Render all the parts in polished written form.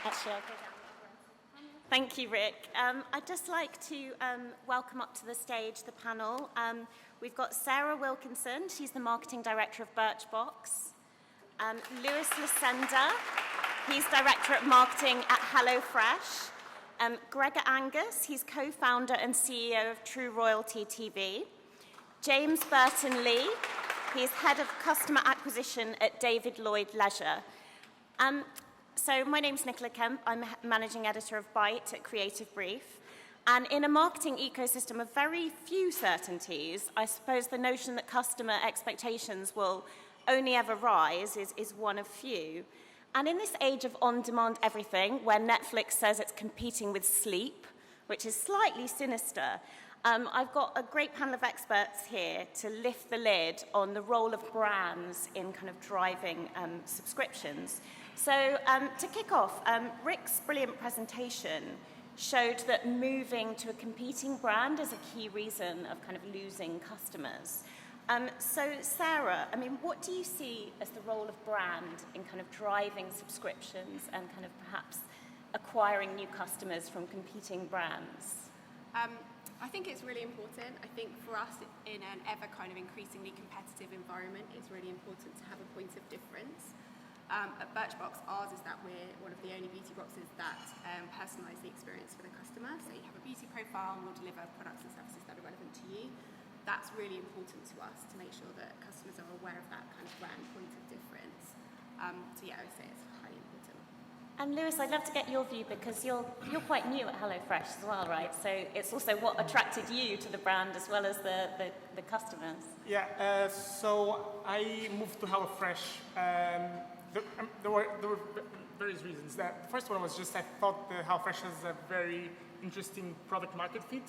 Actually, I'll go down. Thank you, Rick. I'd just like to welcome up to the stage the panel. We've got Sarah Wilkinson. She's the marketing director of Birchbox. Lewis Lacerda. He's director of marketing at HelloFresh. Gregor Angus. He's co-founder and CEO of True Royalty TV. James Burton-Lee. He's head of customer acquisition at David Lloyd Leisure. So my name's Nicky Kemp. I'm managing editor of Byte at Creative Brief. And in a marketing ecosystem of very few certainties, I suppose the notion that customer expectations will only ever rise is one of few. And in this age of on-demand everything, where Netflix says it's competing with sleep, which is slightly sinister, I've got a great panel of experts here to lift the lid on the role of brands in kind of driving subscriptions. So to kick off, Rick's brilliant presentation showed that moving to a competing brand is a key reason of kind of losing customers. So Sarah, I mean, what do you see as the role of brand in kind of driving subscriptions and kind of perhaps acquiring new customers from competing brands? I think it's really important. I think for us in an ever kind of increasingly competitive environment, it's really important to have a point of difference. At Birchbox, ours is that we're one of the only beauty boxes that personalise the experience for the customer. So you have a beauty profile and we'll deliver products and services that are relevant to you. That's really important to us to make sure that customers are aware of that kind of brand point of difference. So yeah, I would say it's highly important. And Lewis, I'd love to get your view because you're quite new at HelloFresh as well, right? So it's also what attracted you to the brand as well as the customers. Yeah, so I moved to HelloFresh. There were various reasons. The first one was just I thought that HelloFresh has a very interesting product market fit.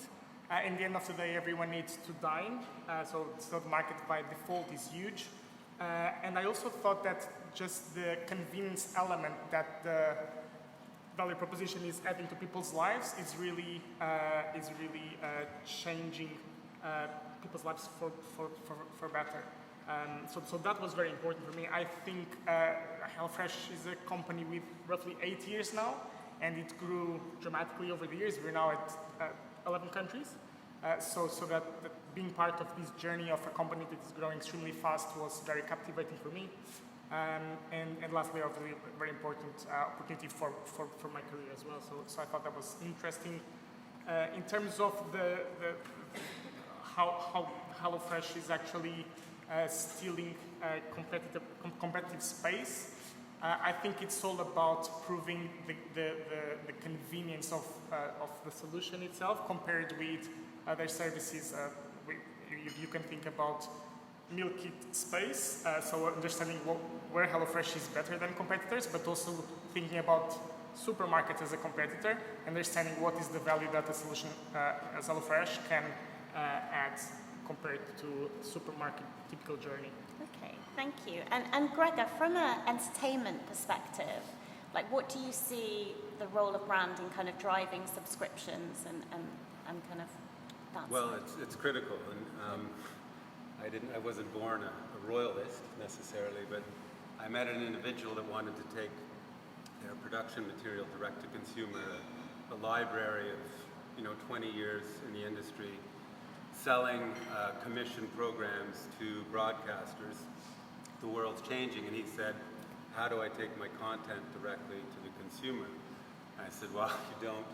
In the end of the day, everyone needs to dine, so the market by default is huge. And I also thought that just the convenience element that the value proposition is adding to people's lives is really changing people's lives for better. So that was very important for me. I think HelloFresh is a company with roughly 8 years now, and it grew dramatically over the years. We're now at 11 countries. So that being part of this journey of a company that is growing extremely fast was very captivating for me. And lastly, obviously, a very important opportunity for my career as well. So I thought that was interesting. In terms of how HelloFresh is actually stealing competitive space, I think it's all about proving the convenience of the solution itself compared with other services. You can think about meal kit space, so understanding where HelloFresh is better than competitors, but also thinking about supermarkets as a competitor, understanding what is the value that a solution as HelloFresh can add compared to supermarket typical journey. Okay, thank you. And Gregor, from an entertainment perspective, like what do you see the role of brand in kind of driving subscriptions and kind of that Well, side? it's critical, and I wasn't born a royalist necessarily, but I met an individual that wanted to take their production material direct to consumer, a library of 20 years in the industry, selling commission programs to broadcasters. The world's changing, and he said, how do I take my content directly to the consumer? And I said, well, you don't.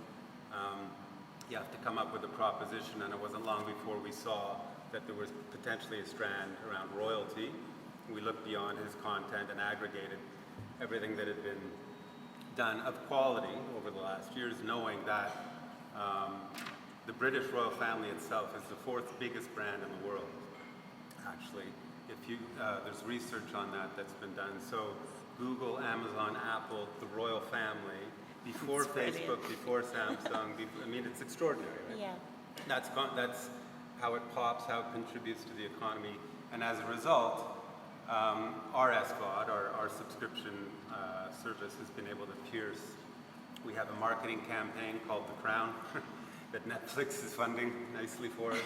You have to come up with a proposition, and it wasn't long before we saw that there was potentially a strand around royalty. We looked beyond his content and aggregated everything that had been done of quality over the last years, knowing that the British royal family itself is the fourth biggest brand in the world, actually. There's research on that's been done. So Google, Amazon, Apple, the royal family, before Facebook, before Samsung, it's extraordinary, right? Yeah. That's how it pops, how it contributes to the economy. And as a result, our SVOD, our subscription service, has been able to pierce. We have a marketing campaign called The Crown that Netflix is funding nicely for us,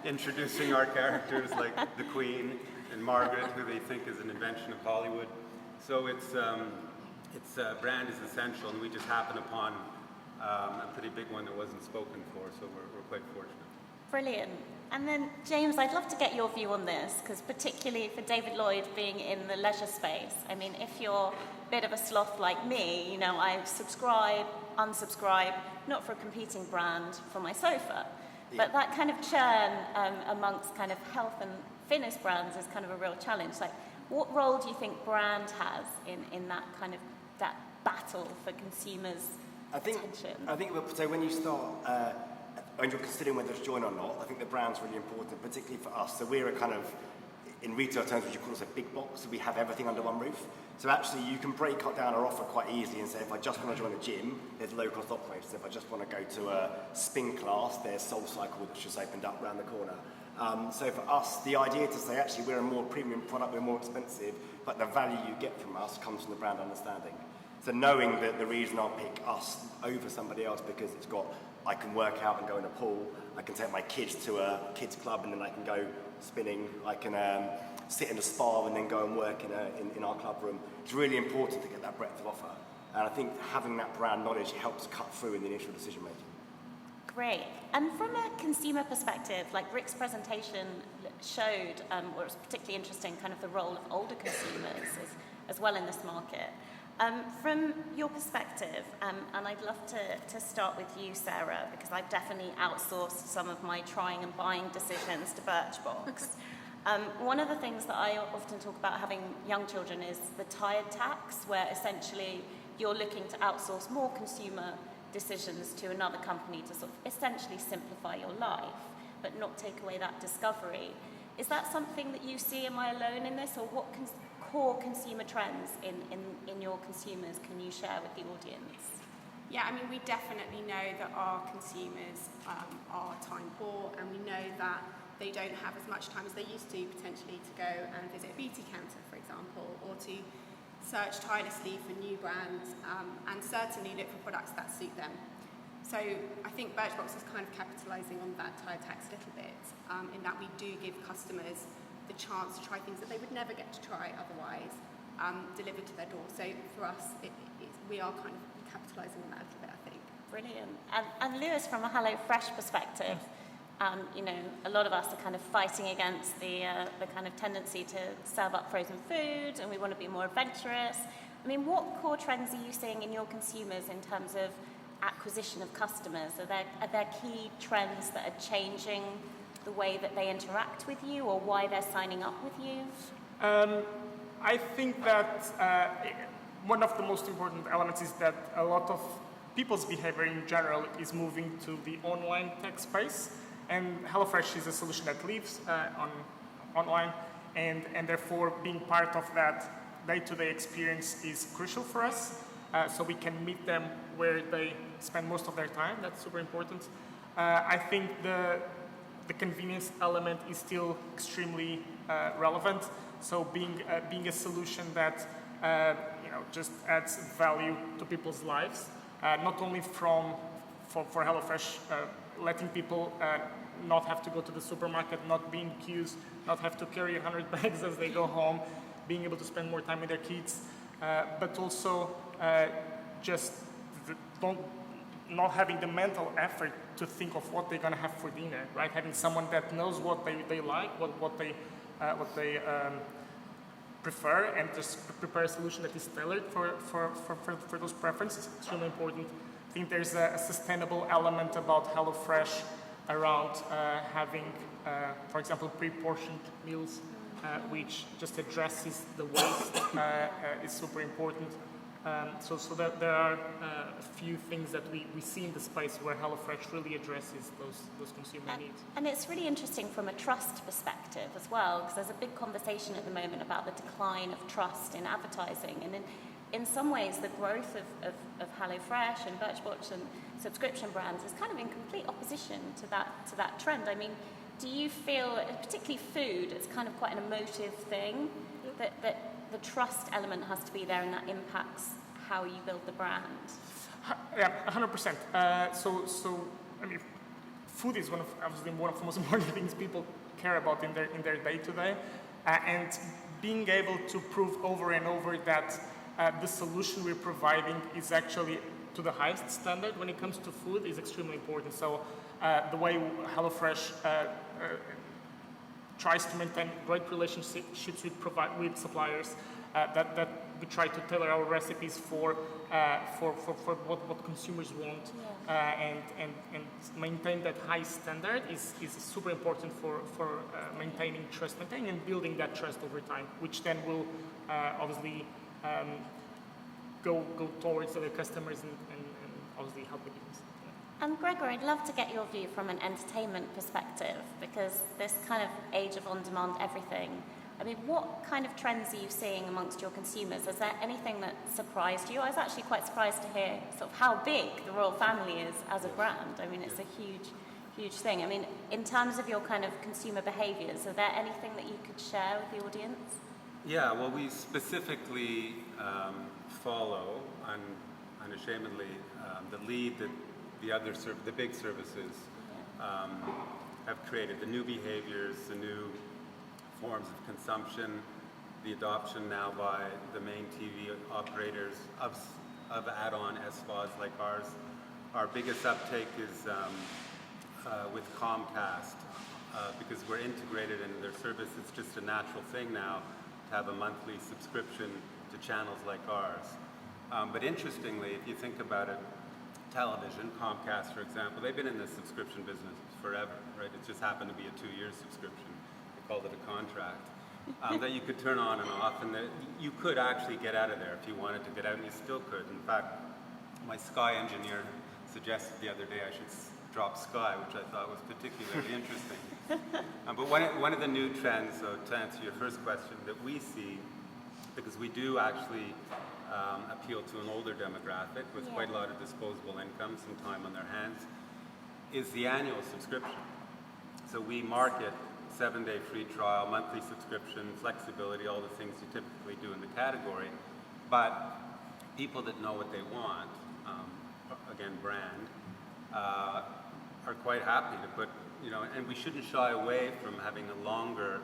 introducing our characters like the Queen and Margaret, who they think is an invention of Hollywood. So its brand is essential, and we just happened upon a pretty big one that wasn't spoken for, so we're quite fortunate. Brilliant. And then, James, I'd love to get your view on this, because particularly for David Lloyd being in the leisure space, I mean, if you're a bit of a sloth like me, you know, I subscribe, unsubscribe, not for a competing brand, for my sofa. But that kind of churn amongst kind of health and fitness brands is kind of a real challenge. Like, what role do you think brand has in that kind of, that battle for consumers' attention? I think so when you start, when you're considering whether to join or not, I think the brand's really important, particularly for us. So we're a kind of, in retail terms, what you call us a big box, so we have everything under one roof. So actually you can break down our offer quite easily and say, if I just want to join a gym, there's low-cost operators. If I just want to go to a spin class, there's SoulCycle that's just opened up around the corner. So for us, the idea to say, actually, we're a more premium product, we're more expensive, but the value you get from us comes from the brand understanding. So knowing that the reason I'll pick us over somebody else because it's got, I can work out and go in a pool, I can take my kids to a kids club and then I can go spinning, I can sit in a spa and then go and work in our club room. It's really important to get that breadth of offer. And I think having that brand knowledge helps cut through in the initial decision making. Great. And from a consumer perspective, like Rick's presentation showed, what was particularly interesting, kind of the role of older consumers as well in this market. From your perspective, and I'd love to start with you, Sarah, because I've definitely outsourced some of my trying and buying decisions to Birchbox. One of the things that I often talk about having young children is the tired tax, where essentially you're looking to outsource more consumer decisions to another company to sort of essentially simplify your life, but not take away that discovery. Is that something that you see? Am I alone in this, or what core consumer trends in your consumers can you share with the audience? Yeah, I mean, we definitely know that our consumers are time poor, and we know that they don't have as much time as they used to potentially to go and visit a beauty counter, for example, or to search tirelessly for new brands, and certainly look for products that suit them. So I think Birchbox is kind of capitalising on that tired tax a little bit, in that we do give customers the chance to try things that they would never get to try otherwise, delivered to their door. So for us, we are kind of capitalising on that a little bit, I think. Brilliant. And Lewis, from a HelloFresh perspective, you know, a lot of us are kind of fighting against the kind of tendency to serve up frozen food, and we want to be more adventurous. I mean, what core trends are you seeing in your consumers in terms of acquisition of customers? Are there key trends that are changing the way that they interact with you, or why they're signing up with you? I think that one of the most important elements is that a lot of people's behavior in general is moving to the online tech space. And HelloFresh is a solution that lives online, and therefore being part of that day-to-day experience is crucial for us, so we can meet them where they spend most of their time. That's super important. I think the convenience element is still extremely relevant, so being a solution that just adds value to people's lives, not only for HelloFresh, letting people not have to go to the supermarket, not be in queues, not have to carry 100 bags as they go home, being able to spend more time with their kids, but also not having the mental effort to think of what they're going to have for dinner, right? Having someone that knows what they like, what they prefer, and just prepare a solution that is tailored for those preferences. It's extremely important. I think there's a sustainable element about HelloFresh around having, for example, pre-portioned meals, which just addresses the waste, is super important. So there are a few things that we see in the space where HelloFresh really addresses those consumer needs. And it's really interesting from a trust perspective as well, because there's a big conversation at the moment about the decline of trust in advertising. And in some ways, the growth of HelloFresh and Birchbox and subscription brands is kind of in complete opposition to that trend. I mean, do you feel, particularly food, it's kind of quite an emotive thing, that the trust element has to be there, and that impacts how you build the brand? Yeah, 100%. So I mean, food is obviously one of the most important things people care about in their day to day, and being able to prove over and over that the solution we're providing is actually to the highest standard when it comes to food is extremely important. So the way HelloFresh tries to maintain great relationships with suppliers, that we try to tailor our recipes for what consumers want, and maintain that high standard is super important for maintaining and building that trust over time, which then will obviously go towards other customers and obviously help the business. And Gregor, I'd love to get your view from an entertainment perspective, because this kind of age of on-demand everything, I mean, what kind of trends are you seeing amongst your consumers? Is there anything that surprised you? I was actually quite surprised to hear sort of how big the royal family is as a brand. I mean, it's a huge thing. I mean, in terms of your kind of consumer behaviours, are there anything that you could share with the audience? Yeah, well, we specifically follow unashamedly the lead that the big services have created, the new behaviors, the new forms of consumption, the adoption now by the main TV operators of add-on SVODs like ours. Our biggest uptake is with Comcast because we're integrated into their service. It's just a natural thing now to have a monthly subscription to channels like ours. But interestingly, if you think about it, television, Comcast, for example, they've been in the subscription business forever, right? It just happened to be a 2-year subscription. They called it a contract that you could turn on and off, and that you could actually get out of there if you wanted to get out, and you still could. In fact, my Sky engineer suggested the other day I should drop Sky, which I thought was particularly interesting. But one of the new trends, so to answer your first question, that we see, because we do actually appeal to an older demographic with quite a lot of disposable income, some time on their hands, is the annual subscription. So we market 7-day free trial, monthly subscription, flexibility, all the things you typically do in the category. But people that know what they want, again, brand, are quite happy to put, and we shouldn't shy away from having a longer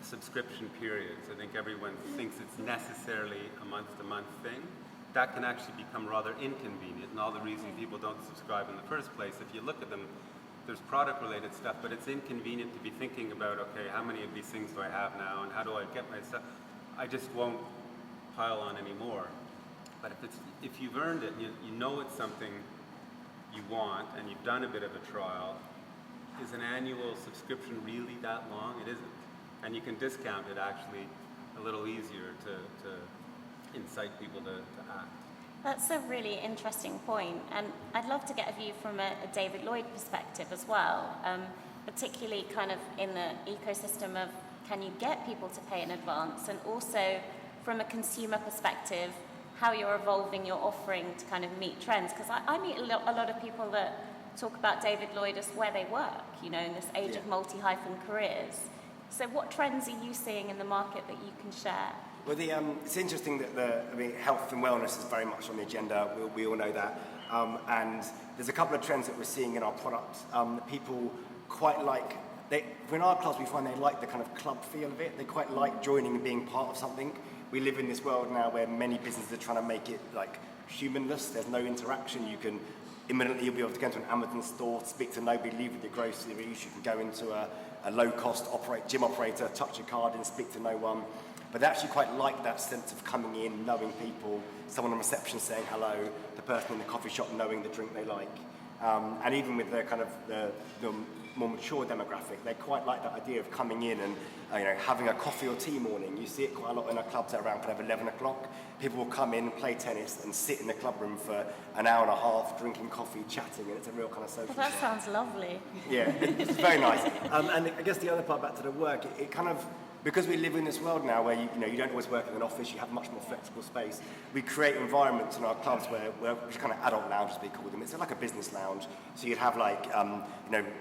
subscription periods. I think everyone thinks it's necessarily a month-to-month thing. That can actually become rather inconvenient, and all the reason people don't subscribe in the first place. If you look at them, there's product-related stuff, but it's inconvenient to be thinking about, okay, how many of these things do I have now, and how do I get my stuff? I just won't pile on anymore. But if you've earned it, you know it's something you want, and you've done a bit of a trial, is an annual subscription really that long? It isn't. And you can discount it actually a little easier to incite people to act. That's a really interesting point, and I'd love to get a view from a David Lloyd perspective as well, particularly kind of in the ecosystem of can you get people to pay in advance, and also from a consumer perspective, how you're evolving your offering to kind of meet trends. Because I meet a lot of people that talk about David Lloyd as where they work, in this age of multi-hyphen careers. So what trends are you seeing in the market that you can share? Well, it's interesting that health and wellness is very much on the agenda. We all know that. And there's a couple of trends that we're seeing in our products. People quite like, in our clubs we find they like the kind of club feel of it. They quite like joining and being part of something. We live in this world now where many businesses are trying to make it like humanless. There's no interaction. You'll be able to go into an Amazon store, speak to nobody, leave with your groceries. You can go into a low-cost gym operator, touch a card and speak to no one. But they actually quite like that sense of coming in, knowing people, someone on reception saying hello, the person in the coffee shop knowing the drink they like. And even with the kind of the more mature demographic, they quite like that idea of coming in and having a coffee or tea morning. You see it quite a lot in our clubs at around kind of 11 o'clock. People will come in, play tennis, and sit in the club room for an hour and a half, drinking coffee, chatting, and it's a real kind of social. Well, that sounds lovely. Yeah, it's very nice. And I guess the other part back to the work, it kind of, because we live in this world now where you don't always work in an office, you have much more flexible space. We create environments in our clubs where which kind of adult lounges we call them. It's like a business lounge. So you'd have like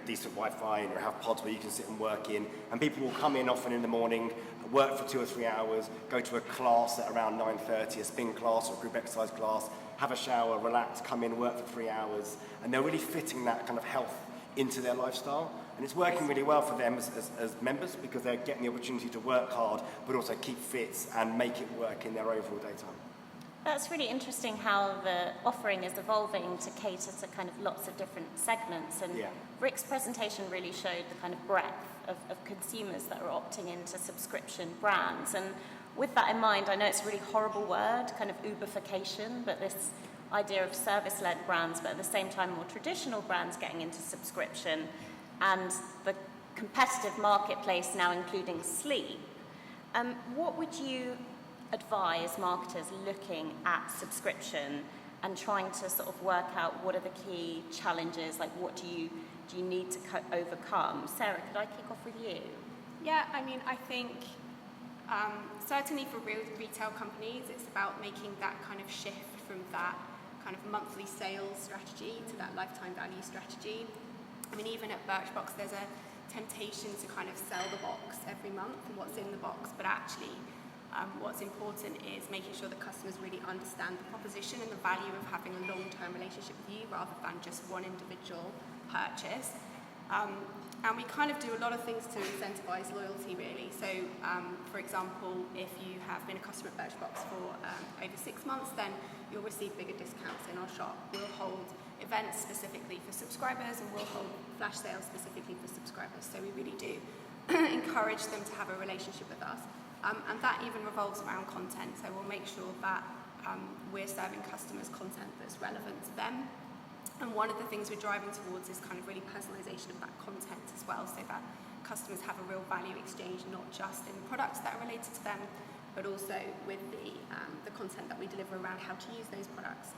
decent Wi-Fi, and you have pods where you can sit and work in. And people will come in often in the morning, work for 2 or 3 hours, go to a class at around 9:30, a spin class or a group exercise class, have a shower, relax, come in, work for 3 hours, and they're really fitting that kind of health into their lifestyle. And it's working really well for them as members because they're getting the opportunity to work hard, but also keep fit and make it work in their overall daytime. That's really interesting how the offering is evolving to cater to kind of lots of different segments. And Rick's presentation really showed the kind of breadth of consumers that are opting into subscription brands. And with that in mind, I know it's a really horrible word, kind of Uberification, but this idea of service-led brands, but at the same time more traditional brands getting into subscription, and the competitive marketplace now including sleep. What would you advise marketers looking at subscription and trying to sort of work out what are the key challenges, like what do you need to overcome? Sarah, could I kick off with you? Yeah, I mean, I think certainly for retail companies, it's about making that kind of shift from that kind of monthly sales strategy to that lifetime value strategy. I mean, even at Birchbox, there's a temptation to kind of sell the box every month and what's in the box, but actually what's important is making sure that customers really understand the proposition and the value of having a long-term relationship with you rather than just one individual purchase. And we kind of do a lot of things to incentivize loyalty, really. So, for example, if you have been a customer at Birchbox for over 6 months, then you'll receive bigger discounts in our shop. We'll hold events specifically for subscribers, and we'll hold flash sales specifically for subscribers. So we really do encourage them to have a relationship with us. And that even revolves around content. So we'll make sure that we're serving customers content that's relevant to them. And one of the things we're driving towards is kind of really personalization of that content as well, so that customers have a real value exchange, not just in products that are related to them, but also with the content that we deliver around how to use those products.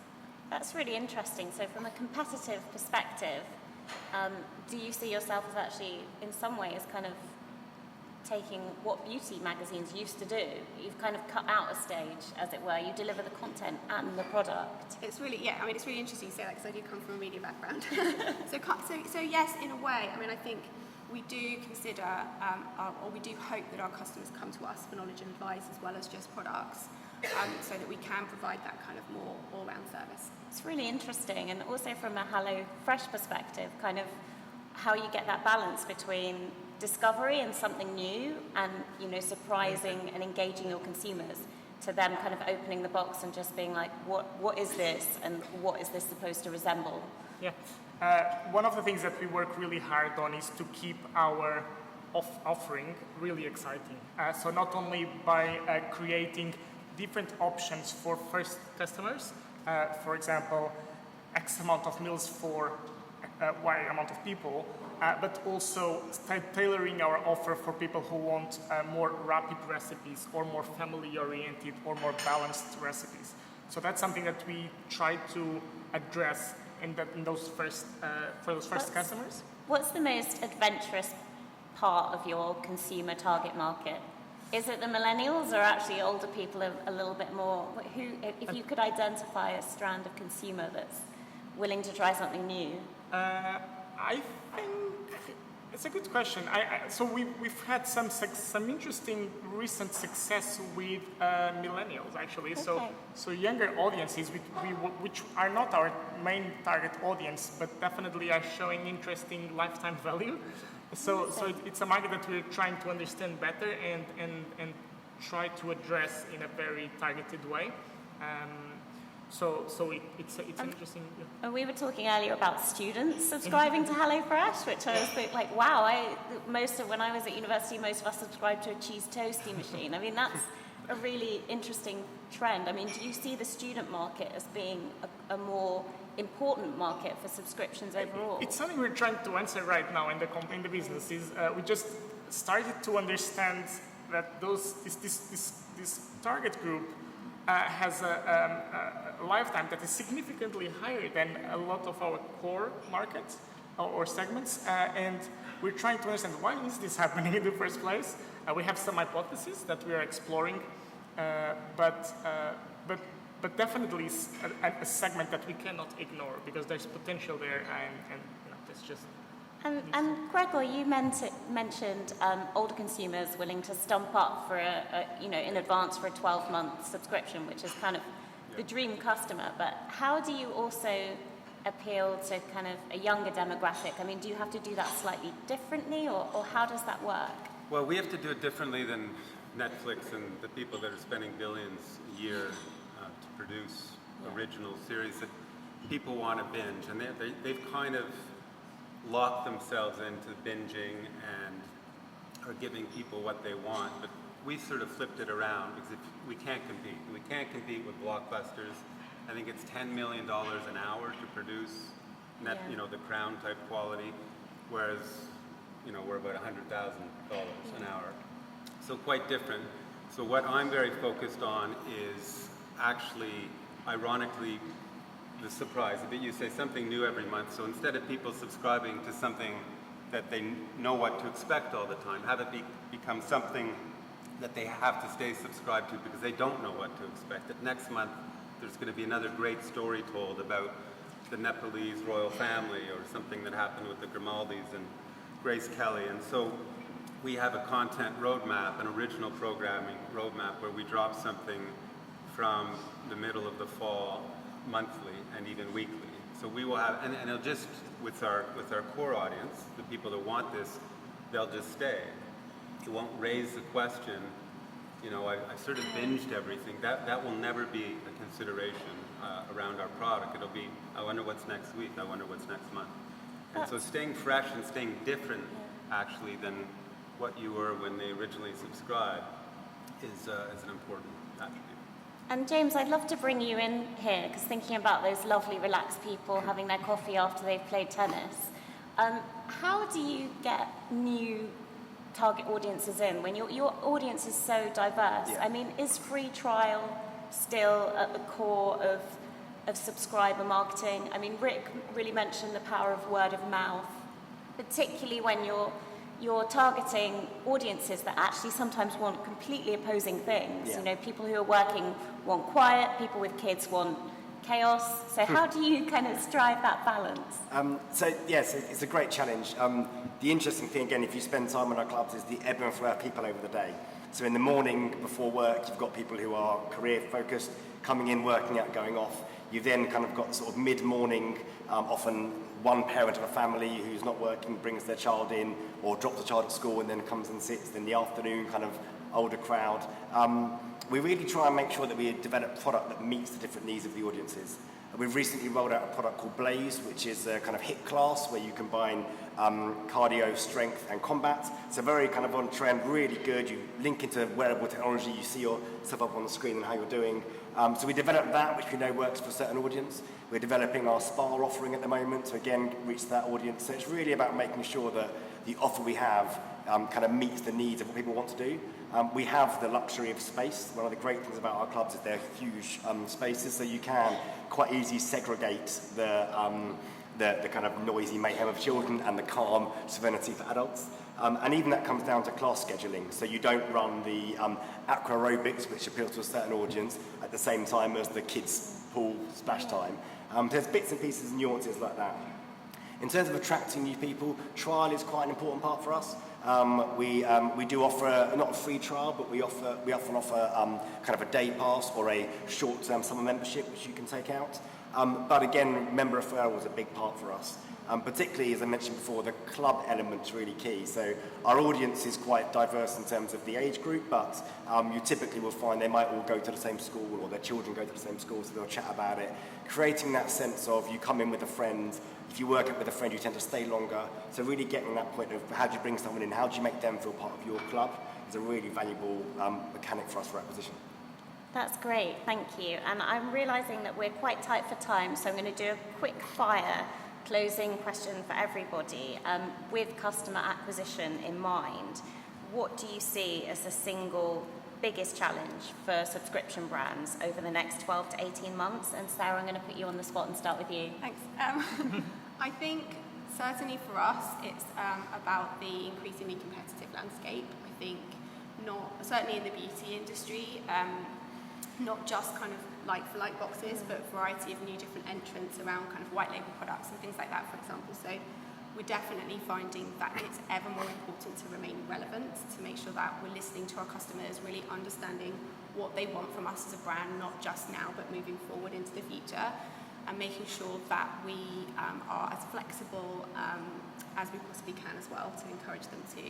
That's really interesting. So from a competitive perspective, do you see yourself as actually, in some ways, kind of taking what beauty magazines used to do? You've kind of cut out a stage, as it were. You deliver the content and the product. It's really, I mean, it's really interesting you say that because I do come from a media background. So yes, in a way, I mean, I think we do consider, or we do hope that our customers come to us for knowledge and advice as well as just products, so that we can provide that kind of more all-round service. It's really interesting, and also from a HelloFresh perspective, kind of how you get that balance between discovery and something new and, you know, surprising and engaging your consumers, to them kind of opening the box and just being like, what is this and what is this supposed to resemble? Yeah. One of the things that we work really hard on is to keep our offering really exciting. So not only by creating different options for first customers, for example, X amount of meals for Y amount of people, but also tailoring our offer for people who want more rapid recipes or more family-oriented or more balanced recipes. So that's something that we try to address in those first for those first customers. What's the most adventurous part of your consumer target market? Is it the millennials or actually older people a little bit more? Who, if you could identify a strand of consumer that's willing to try something new? I think it's a good question. So we've had some interesting recent success with millennials, actually. Okay. So younger audiences, which are not our main target audience, but definitely are showing interesting lifetime value. So it's a market that we're trying to understand better and try to address in a very targeted way. So it's an interesting. Yeah. And we were talking earlier about students subscribing to HelloFresh, which I was like, wow. When I was at university, most of us subscribed to a cheese toasty machine. I mean, that's a really interesting trend. I mean, do you see the student market as being a more important market for subscriptions overall? It's something we're trying to answer right now in the business. We just started to understand that this target group has a lifetime that is significantly higher than a lot of our core markets or segments, and we're trying to understand why is this happening in the first place. We have some hypotheses that we are exploring, but definitely a segment that we cannot ignore because there's potential there, and it's just. And Gregor, you mentioned older consumers willing to stump up for in advance for a 12-month subscription, which is kind of the dream customer. But how do you also appeal to kind of a younger demographic? I mean, do you have to do that slightly differently, or how does that work? Well, we have to do it differently than Netflix and the people that are spending billions a year to produce original series that people want to binge. And they've kind of locked themselves into binging and are giving people what they want. But we sort of flipped it around because we can't compete. We can't compete with blockbusters. I think it's $10 million an hour to produce the Crown type quality, whereas we're about $100,000 an hour. So quite different. So what I'm very focused on is actually, ironically, the surprise. You say something new every month. So instead of people subscribing to something that they know what to expect all the time, have it become something that they have to stay subscribed to because they don't know what to expect. That next month there's going to be another great story told about the Nepalese royal family or something that happened with the Grimaldis and Grace Kelly. And so we have a content roadmap, an original programming roadmap where we drop something from the middle of the fall monthly and even weekly. So we will have, and it'll just, with our core audience, the people that want this, they'll just stay. It won't raise the question, I sort of binged everything. That will never be a consideration around our product. It'll be, I wonder what's next week, I wonder what's next month. And so staying fresh and staying different, actually, than what you were when they originally subscribed is an important attribute. And James, I'd love to bring you in here, because thinking about those lovely, relaxed people having their coffee after they've played tennis, how do you get new target audiences in when your audience is so diverse? Yeah. I mean, is free trial still at the core of subscriber marketing? I mean, Rick really mentioned the power of word of mouth, particularly when you're targeting audiences that actually sometimes want completely opposing things. Yeah. People who are working want quiet, people with kids want chaos. So how do you kind of strive that balance? Yes, it's a great challenge. The interesting thing, again, if you spend time in our clubs, is the ebb and flow of people over the day. So in the morning before work, you've got people who are career focused, coming in, working out, going off. You've then kind of got sort of mid-morning, often one parent of a family who's not working brings their child in or drops the child at school and then comes and sits. Then the afternoon kind of older crowd. We really try and make sure that we develop product that meets the different needs of the audiences. We've recently rolled out a product called Blaze, which is a kind of HIIT class where you combine cardio, strength and combat. So very kind of on trend, really good. You link into wearable technology, you see yourself up on the screen and how you're doing. So we developed that, which we know works for a certain audience. We're developing our spa offering at the moment, so again, reach that audience. So it's really about making sure that the offer we have kind of meets the needs of what people want to do. We have the luxury of space. One of the great things about our clubs is they're huge spaces, so you can quite easily segregate the kind of noisy mayhem of children and the calm serenity for adults. And even that comes down to class scheduling. So you don't run the aqua aerobics, which appeals to a certain audience, at the same time as the kids' pool splash time. There's bits and pieces and nuances like that. In terms of attracting new people, trial is quite an important part for us. We do offer not a free trial, but we often offer kind of a day pass or a short-term summer membership, which you can take out. But again, member referral is a big part for us. Particularly, as I mentioned before, the club element's really key. So our audience is quite diverse in terms of the age group, but you typically will find they might all go to the same school or their children go to the same school, so they'll chat about it. Creating that sense of you come in with a friend, if you work up with a friend, you tend to stay longer. So really getting that point of how do you bring someone in, how do you make them feel part of your club is a really valuable mechanic for us for acquisition. That's great, thank you. And I'm realising that we're quite tight for time, so I'm going to do a quick fire closing question for everybody. With customer acquisition in mind, what do you see as the single biggest challenge for subscription brands over the next 12 to 18 months? And Sarah, I'm going to put you on the spot and start with you. Thanks. I think certainly for us, it's about the increasingly competitive landscape. I think certainly in the beauty industry, not just kind of like-for-like boxes, but a variety of new different entrants around kind of white label products and things like that, for example. So we're definitely finding that it's ever more important to remain relevant, to make sure that we're listening to our customers, really understanding what they want from us as a brand, not just now, but moving forward into the future. and making sure that we are as flexible as we possibly can as well, to encourage them to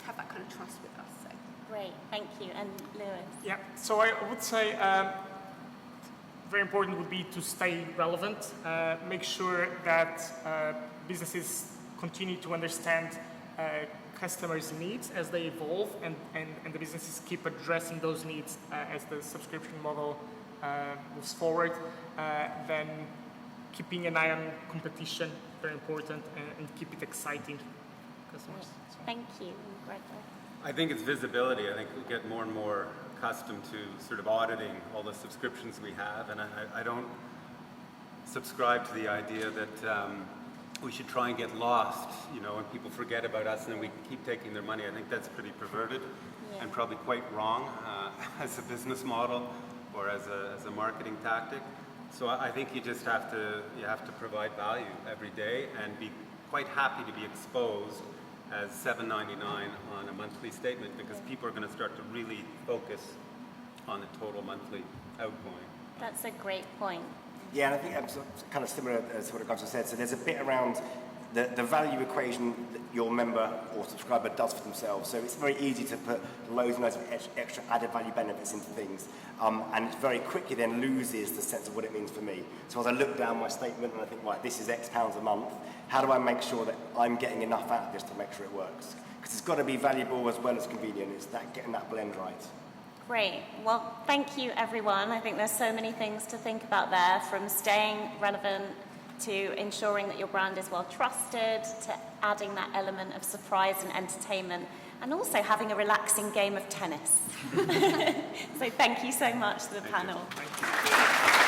have that kind of trust with us. So. Great, thank you. And Lewis? Yeah, so I would say very important would be to stay relevant, make sure that businesses continue to understand customers' needs as they evolve, and the businesses keep addressing those needs as the subscription model moves forward. Then keeping an eye on competition, very important, and keep it exciting customers. So. Thank you. Gregor? I think it's visibility. I think we get more and more accustomed to sort of auditing all the subscriptions we have, and I don't subscribe to the idea that we should try and get lost, and people forget about us and then we keep taking their money. I think that's pretty perverted and probably quite wrong as a business model or as a marketing tactic. So I think you just have to provide value every day and be quite happy to be exposed as $7.99 on a monthly statement, because people are going to start to really focus on the total monthly outgoing. That's a great point. Yeah, and I think that's kind of similar as what Gonzo said. So there's a bit around the value equation that your member or subscriber does for themselves. So it's very easy to put loads and loads of extra added value benefits into things. And it very quickly then loses the sense of what it means for me. So as I look down my statement and I think, right, this is X pounds a month, how do I make sure that I'm getting enough out of this to make sure it works? Because it's got to be valuable as well as convenient. It's that getting that blend right. Great. Well, thank you, everyone. I think there's so many things to think about there, from staying relevant to ensuring that your brand is well trusted, to adding that element of surprise and entertainment, and also having a relaxing game of tennis. So thank you so much to the panel. Thank you.